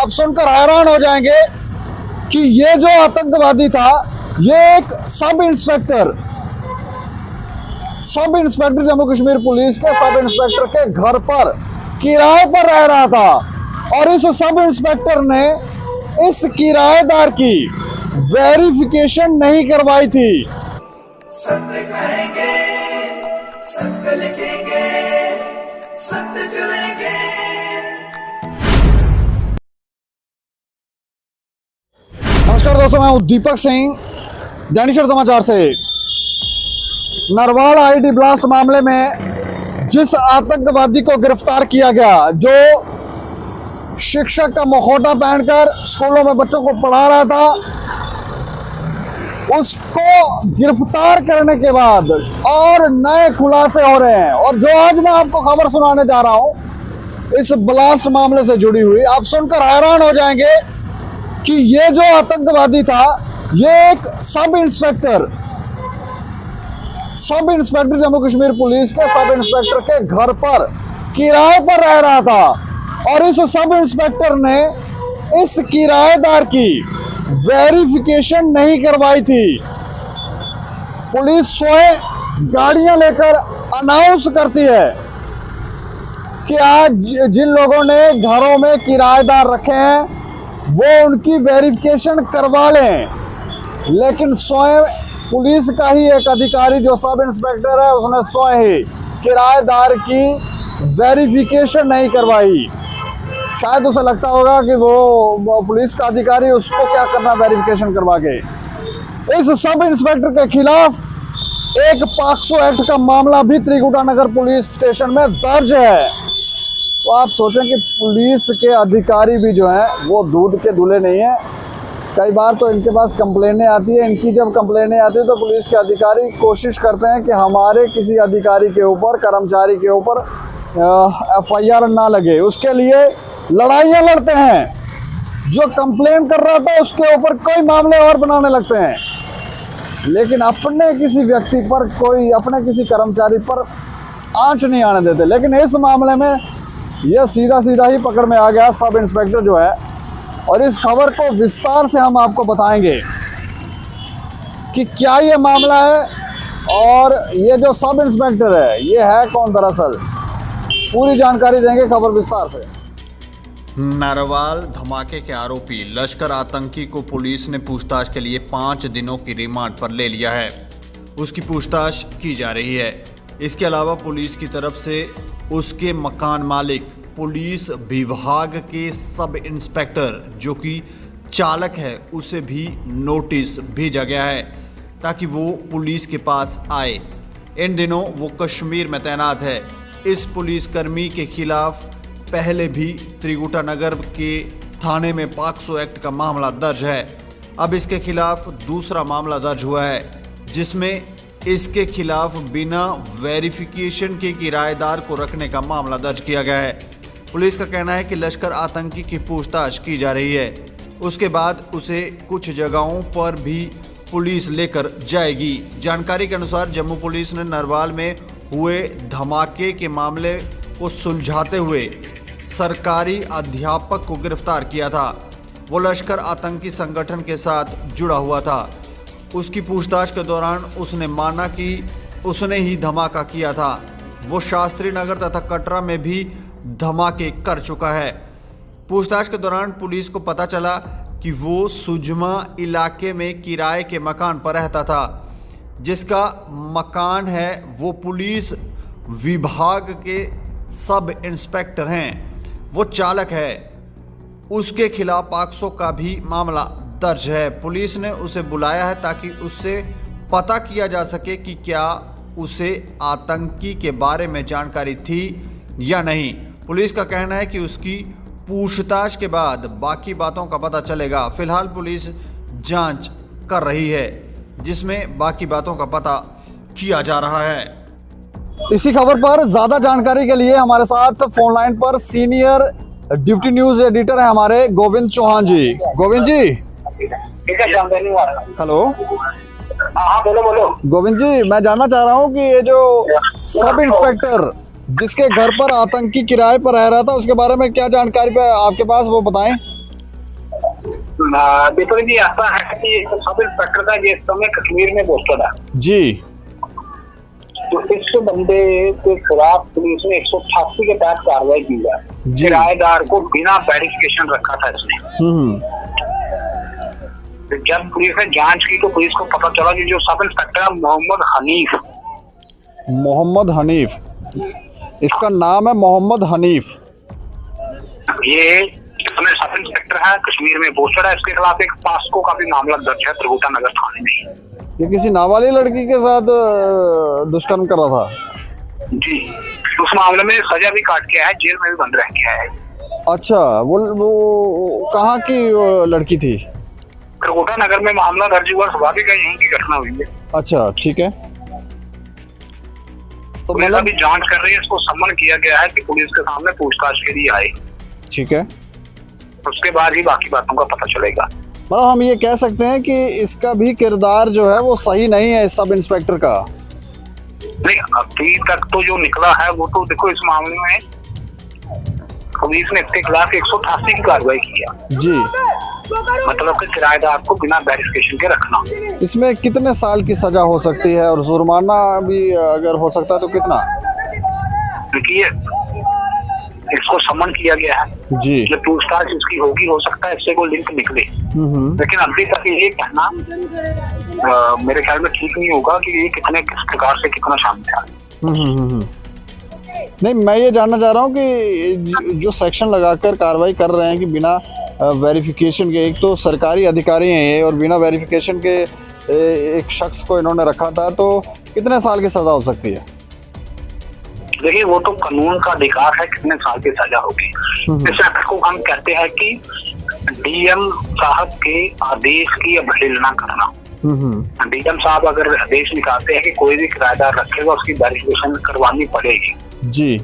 अब सुनकर हैरान हो जाएंगे कि ये जो आतंकवादी था, ये एक sub inspector Jammu Kashmir police के सब इंस्पेक्टर के घर पर किराए पर रह रहा था और इस सब इंस्पेक्टर ने इस किराएदार की वेरिफिकेशन नहीं करवाई थी। सत्य कहेंगे, सत्य लिखेंगे, सत्य चलेंगे। नमस्कार दोस्तों, मैं हूं दीपक सिंह, दैनिक समाचार से। नरवाल आईडी ब्लास्ट मामले में जिस आतंकवादी को गिरफ्तार किया गया, जो शिक्षक का मुखौटा पहनकर स्कूलों में बच्चों को पढ़ा रहा था, उसको गिरफ्तार करने के बाद और नए खुलासे हो रहे हैं। और जो आज मैं आपको खबर सुनाने जा रहा हूं इस ब्लास्ट मामले से जुड़ी हुई, आप सुनकर हैरान हो जाएंगे कि ये जो आतंकवादी था, ये एक sub inspector Jammu Kashmir police के सब इंस्पेक्टर के घर पर किराए पर रह रहा था और इस सब इंस्पेक्टर ने इस किराएदार की वेरिफिकेशन नहीं करवाई थी। पुलिस स्वयं गाड़ियां लेकर अनाउंस करती है कि आज जिन लोगों ने घरों में किराएदार रखे हैं वो उनकी वेरिफिकेशन करवा लें, लेकिन स्वयं पुलिस का ही एक अधिकारी जो सब इंस्पेक्टर है, उसने स्वयं ही किराएदार की वेरिफिकेशन नहीं करवाई। शायद उसे लगता होगा कि वो पुलिस का अधिकारी, उसको क्या करना वेरिफिकेशन करवा के। इस सब इंस्पेक्टर के खिलाफ एक पॉक्सो एक्ट का मामला भी त्रिकुटा नगर पुलिस स्टेशन में दर्ज है। तो आप सोचें कि पुलिस के अधिकारी भी जो हैं वो दूध के धुले नहीं हैं। कई बार तो इनके पास कंप्लेनें आती है, इनकी जब कंप्लेनें आती है तो पुलिस के अधिकारी कोशिश करते हैं कि हमारे किसी अधिकारी के ऊपर, कर्मचारी के ऊपर FIR ना लगे, उसके लिए लड़ाइयाँ लड़ते हैं। जो कंप्लेन कर रहा था उसके ऊपर कोई मामले और बनाने लगते हैं, लेकिन अपने किसी व्यक्ति पर, कोई अपने किसी कर्मचारी पर आंच नहीं आने देते। लेकिन इस मामले में यह सीधा ही पकड़ में आ गया सब इंस्पेक्टर जो है, और इस खबर को विस्तार से हम आपको बताएंगे कि क्या ये मामला है और ये जो सब इंस्पेक्टर है ये है कौन दरअसल। पूरी जानकारी देंगे खबर विस्तार से। नरवाल धमाके के आरोपी लश्कर आतंकी को पुलिस ने पूछताछ के लिए 5 दिनों की रिमांड पर ले लिया है। उसकी पूछताछ की जा रही है। इसके अलावा पुलिस की तरफ से उसके मकान मालिक, पुलिस विभाग के सब इंस्पेक्टर जो कि चालक है, उसे भी नोटिस भेजा गया है ताकि वो पुलिस के पास आए। इन दिनों वो कश्मीर में तैनात है। इस पुलिसकर्मी के खिलाफ पहले भी त्रिकुटा नगर के थाने में पॉक्सो एक्ट का मामला दर्ज है। अब इसके खिलाफ दूसरा मामला दर्ज हुआ है जिसमें इसके खिलाफ बिना वेरिफिकेशन के किराएदार को रखने का मामला दर्ज किया गया है। पुलिस का कहना है कि लश्कर आतंकी की पूछताछ की जा रही है, उसके बाद उसे कुछ जगहों पर भी पुलिस लेकर जाएगी। जानकारी के अनुसार जम्मू पुलिस ने नरवाल में हुए धमाके के मामले को सुलझाते हुए सरकारी अध्यापक को गिरफ्तार किया था। वो लश्कर आतंकी संगठन के साथ जुड़ा हुआ था। उसकी पूछताछ के दौरान उसने माना कि उसने ही धमाका किया था। वो शास्त्री नगर तथा कटरा में भी धमाके कर चुका है। पूछताछ के दौरान पुलिस को पता चला कि वो सुजमा इलाके में किराए के मकान पर रहता था। जिसका मकान है वो पुलिस विभाग के सब इंस्पेक्टर हैं, वो चालक है। उसके खिलाफ पॉक्सो का भी मामला दर्ज है। पुलिस ने उसे बुलाया है ताकि उससे पता किया जा सके कि क्या उसे आतंकी के बारे में जानकारी थी या नहीं। पुलिस का कहना है कि उसकी पूछताछ के बाद बाकी बातों का पता चलेगा। फिलहाल पुलिस जांच कर रही है जिसमें बाकी बातों का पता किया जा रहा है। इसी खबर पर ज्यादा जानकारी के लिए हमारे साथ फोन लाइन पर सीनियर डिप्टी न्यूज एडिटर है हमारे गोविंद चौहान जी। गोविंद जी, हेलो। हाँ बोलो। गोविंद जी, मैं जानना चाह रहा हूँ कि ये जो सब इंस्पेक्टर जिसके घर पर आतंकी किराए पर रह रहा था, उसके बारे में क्या जानकारी पे आपके पास, वो बताएं। देखो जी, ऐसा है कि सब इंस्पेक्टर का ये समय कश्मीर में पोस्टेड है। जी तो इस बंदे के खिलाफ पुलिस ने 188 के तहत कार्रवाई की है। जी। किराएदार को बिना वेरिफिकेशन रखा था इसने। तो जब पुलिस ने जांच की तो पुलिस को पता चला कि जो सब इंस्पेक्टर है मोहम्मद हनीफ, इसका नाम है मोहम्मद हनीफ। ये इसमें सब इंस्पेक्टर है, कश्मीर में पोस्टेड है। इसके खिलाफ एक पास्को का भी मामला दर्ज है त्रिकुटा नगर थाने में। ये किसी नाबालिग लड़की के साथ दुष्कर्म कर रहा था। जी, उस मामले में सजा भी काट के है, जेल में भी बंद रह गया है। अच्छा, वो कहाँ की वो लड़की थी? त्रिकुटा नगर में मामला दर्ज हुआ, स्वाभाविक है यहीं की घटना हुई है। अच्छा, ठीक है। तो पुलिस मतलब अभी जांच कर रही है, इसको सम्मन किया गया है कि पुलिस के सामने पूछताछ के लिए आए। ठीक है, उसके बाद ही बाकी बातों का पता चलेगा। मतलब हम ये कह सकते हैं कि इसका भी किरदार जो है वो सही नहीं है इस सब इंस्पेक्टर का। नहीं, अभी तक तो जो निकला है वो तो देखो, इस मामले में पुलिस ने इसके खिलाफ 188 की कार्रवाई की है। जी, मतलब कि किराएदार को बिना वेरिफिकेशन के रखना। इसमें कितने साल की सजा हो सकती है और जुर्माना भी अगर हो सकता है तो कितना? देखिए, इसको सम्मन किया गया है। जी। जो पूछताछ इसकी होगी, हो सकता है इससे कोई लिंक निकले। लेकिन अभी तक ये कहना मेरे ख्याल में ठीक नहीं होगा कि ये किस प्रकार से कितना शामिल है। नहीं, मैं ये जानना चाह रहा हूँ कि जो सेक्शन लगाकर कार्रवाई कर रहे हैं कि बिना वेरिफिकेशन के, एक तो सरकारी अधिकारी हैं ये और बिना वेरिफिकेशन के एक शख्स को इन्होंने रखा था, तो कितने साल की सजा हो सकती है? देखिए, वो तो कानून का अधिकार है कितने साल की सजा होगी। इस एक्ट को हम कहते हैं कि डीएम साहब के आदेश की अवहेलना करना। डीएम साहब अगर आदेश निकालते हैं कि कोई भी किराएदार रखेगा, उसकी वेरिफिकेशन करवानी पड़ेगी। जी।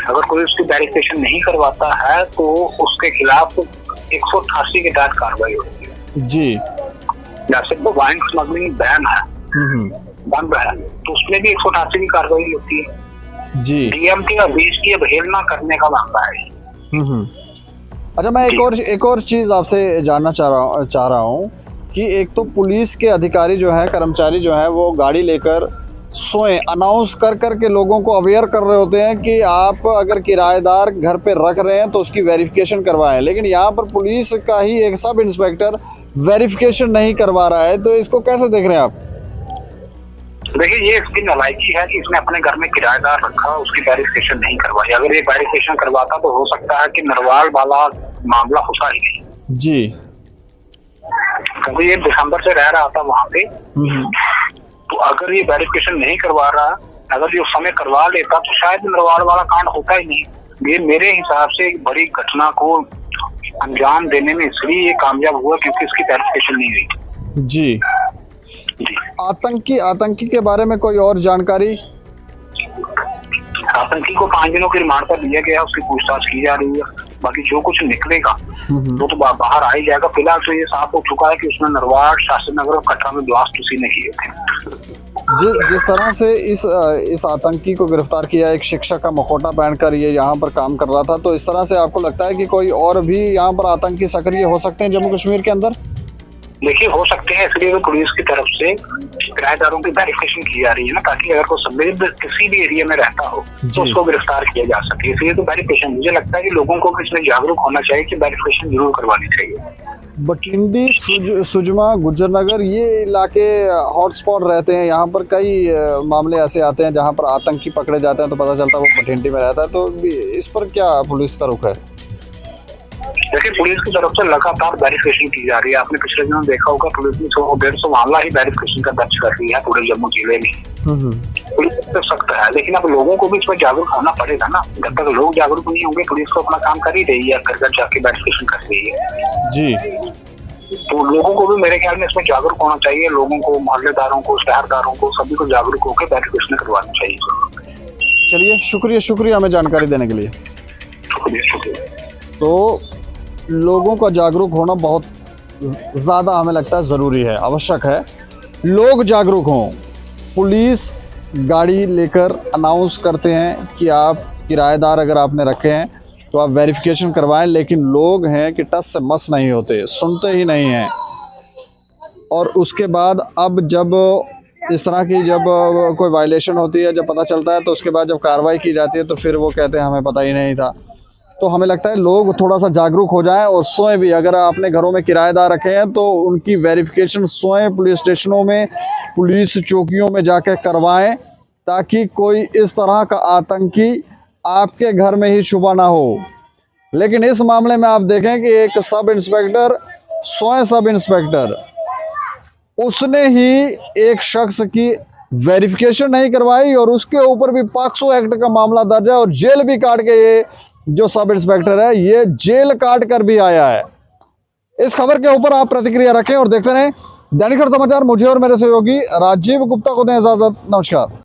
अगर कोई उसकी वेरिफिकेशन नहीं करवाता है तो उसके खिलाफ 188 के तहत कार्रवाई होती है। जी। जैसे तो वाइन स्मगलिंग बैन है, बंद है, तो उसमें भी 188 की कार्रवाई होती है। जी। डीएम के आदेश की अवहेलना करने का मामला है। अच्छा, मैं एक और चीज आपसे जानना चाह रहा हूँ कि एक तो पुलिस के अधिकारी जो है, कर्मचारी जो है, वो गाड़ी लेकर सोए अनाउंस कर के लोगों को अवेयर कर रहे होते हैं कि आप अगर किराएदार घर पे रख रहे हैं तो उसकी वेरिफिकेशन करवाएं, लेकिन यहाँ पर पुलिस का ही एक सब इंस्पेक्टर वेरिफिकेशन नहीं करवा रहा है, तो इसको कैसे देख रहे हैं आप? देखिए, ये इसकी नालायकी है कि इसने अपने घर में किराएदार रखा, उसकी वेरिफिकेशन नहीं करवाई। अगर ये वेरिफिकेशन करवाता तो हो सकता है कि नरवाल वाला मामला होता ही नहीं। जी, क्योंकि ये दिसंबर से रह रहा था वहाँ पे। तो अगर ये वेरिफिकेशन नहीं करवा रहा, अगर ये उस समय करवा लेता तो शायद नरवाल वाला कांड होता ही नहीं। ये मेरे हिसाब से एक बड़ी घटना को अंजाम देने में इसलिए ये कामयाब हुआ क्योंकि इसकी वेरिफिकेशन नहीं हुई। जी। आतंकी के बारे में कोई और जानकारी? आतंकी को 5 दिनों के रिमांड पर लिया गया, उसकी पूछताछ की जा रही है। बाकी जो कुछ निकलेगा वो तो बाहर आ ही जाएगा। फिलहाल तो ये साफ हो चुका है कि उसने नरवाड़, शास्त्री नगर और कटरा में ब्लास्ट उसी ने किए थे। जिस तरह से इस आतंकी को गिरफ्तार किया, एक शिक्षक का मुखौटा पहनकर ये यहाँ पर काम कर रहा था, तो इस तरह से आपको लगता है कि कोई और भी यहाँ पर आतंकी सक्रिय हो सकते हैं जम्मू कश्मीर के अंदर? देखिए, हो सकते हैं, इसलिए तो पुलिस की तरफ से किराएदारों की वेरिफिकेशन की जा रही है ना, ताकि अगर कोई संदिग्ध किसी भी एरिया में रहता हो तो उसको गिरफ्तार किया जा सके। इसलिए तो वेरिफिकेशन, मुझे लगता है कि लोगों को इसमें जागरूक होना चाहिए कि वेरिफिकेशन जरूर करवानी चाहिए। बटिंडी, सुजमा, गुज्जरनगर, ये इलाके हॉटस्पॉट रहते हैं। यहाँ पर कई मामले ऐसे आते हैं जहाँ पर आतंकी पकड़े जाते हैं तो पता चलता है वो बटिंडी में रहता है। तो इस पर क्या पुलिस का रुख है? देखिए, पुलिस की तरफ से लगातार वेरिफिकेशन की जा रही है। आपने पिछले दिनों देखा होगा, पुलिस ने 150 मामला ही वेरिफिकेशन का दर्ज कर रही है पूरे जम्मू जिले में। पुलिस तो सख्त है, लेकिन अब लोगों को भी इसमें जागरूक होना पड़ेगा ना। जब तक लोग जागरूक नहीं होंगे, पुलिस तो अपना काम कर ही रही है, घर घर जाके वेरिफिकेशन कर रही है। जी। तो लोगों को भी मेरे ख्याल में इसमें जागरूक होना चाहिए। लोगों को, मोहल्लेदारों को, शहरदारों को, सभी को जागरूक होकर वेरिफिकेशन करवानी चाहिए। चलिए, शुक्रिया हमें जानकारी देने के लिए। शुक्रिया। तो लोगों का जागरूक होना बहुत ज़्यादा हमें लगता है ज़रूरी है, आवश्यक है। लोग जागरूक हों। पुलिस गाड़ी लेकर अनाउंस करते हैं कि आप किराएदार अगर आपने रखे हैं तो आप वेरिफिकेशन करवाएं। लेकिन लोग हैं कि टस से मस नहीं होते, सुनते ही नहीं हैं। और उसके बाद अब जब इस तरह की जब कोई वायलेशन होती है, जब पता चलता है, तो उसके बाद जब कार्रवाई की जाती है तो फिर वो कहते हैं हमें पता ही नहीं था। तो हमें लगता है लोग थोड़ा सा जागरूक हो जाएं और सोएं भी। अगर आपने घरों में किराएदार रखे हैं तो उनकी वेरिफिकेशन सोएं पुलिस स्टेशनों में, पुलिस चौकियों में जाकर करवाएं, ताकि कोई इस तरह का आतंकी आपके घर में ही छुपा ना हो। लेकिन इस मामले में आप देखें कि एक सब इंस्पेक्टर, सोए सब इंस्पेक्टर, उसने ही एक शख्स की वेरिफिकेशन नहीं करवाई और उसके ऊपर भी पॉक्सो एक्ट का मामला दर्ज है और जेल भी काट के ये जो सब इंस्पेक्टर है ये जेल काट कर भी आया है। इस खबर के ऊपर आप प्रतिक्रिया रखें और देखते रहें दैनिक खबर समाचार। मुझे और मेरे सहयोगी राजीव गुप्ता को दें इजाजत। नमस्कार।